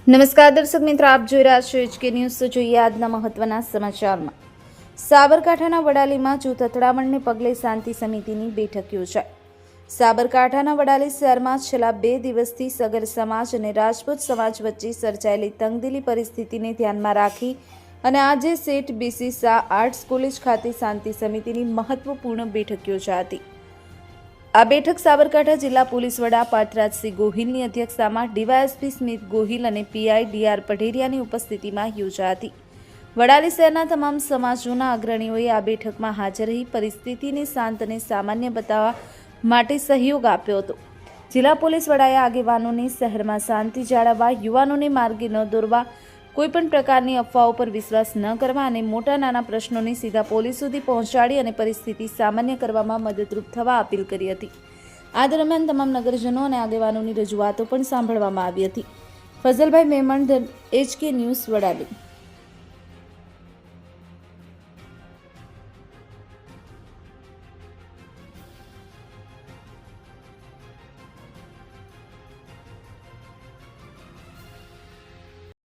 નમસ્કાર દર્શક મિત્રો, આપ જોઈ રહ્યા છો HK ન્યૂઝ। તો જોઈએ આજના મહત્વના સમાચારમાં। સાબરકાંઠાના વડાલીમાં જૂથ અથડામણને પગલે શાંતિ સમિતિની બેઠક યોજાઈ। સાબરકાંઠાના વડાલી શહેરમાં છેલ્લા 2 દિવસથી સગર સમાજ અને રાજપૂત સમાજ વચ્ચે સર્જાયેલી તંગદિલી પરિસ્થિતિને ધ્યાનમાં રાખી અને આજે સેઠ BC શાહ આર્ટ્સ કોલેજ ખાતે શાંતિ સમિતિની મહત્વપૂર્ણ બેઠક યોજાઈ હતી। આ બેઠક સાબરકાંઠા જિલ્લા પોલીસ વડા પાર્થરાજસિંહ ગોહિલની અધ્યક્ષતામાં DYSP સ્મિત ગોહિલ અને PI DR પઢેરિયાની ઉપસ્થિતિમાં યોજાઈ હતી। વડાલી શહેરના તમામ સમાજોના અગ્રણીઓએ આ બેઠકમાં હાજર રહી પરિસ્થિતિને શાંત અને સામાન્ય બતાવવા માટે સહયોગ આપ્યો હતો। જિલ્લા પોલીસ વડાએ આગેવાનોને શહેરમાં શાંતિ જાળવવા, યુવાનોને માર્ગે ન દોરવા, કોઈપણ પ્રકારની અફવાઓ પર વિશ્વાસ ન કરવા અને મોટા નાના પ્રશ્નોને સીધા પોલીસ સુધી પહોંચાડી અને પરિસ્થિતિ સામાન્ય કરવામાં મદદરૂપ થવા અપીલ કરી હતી। આ દરમિયાન તમામ નગરજનો અને આગેવાનોની રજૂઆતો પણ સાંભળવામાં આવી હતી। ફઝલભાઈ મેમણ, HK ન્યૂઝ, વડાલી।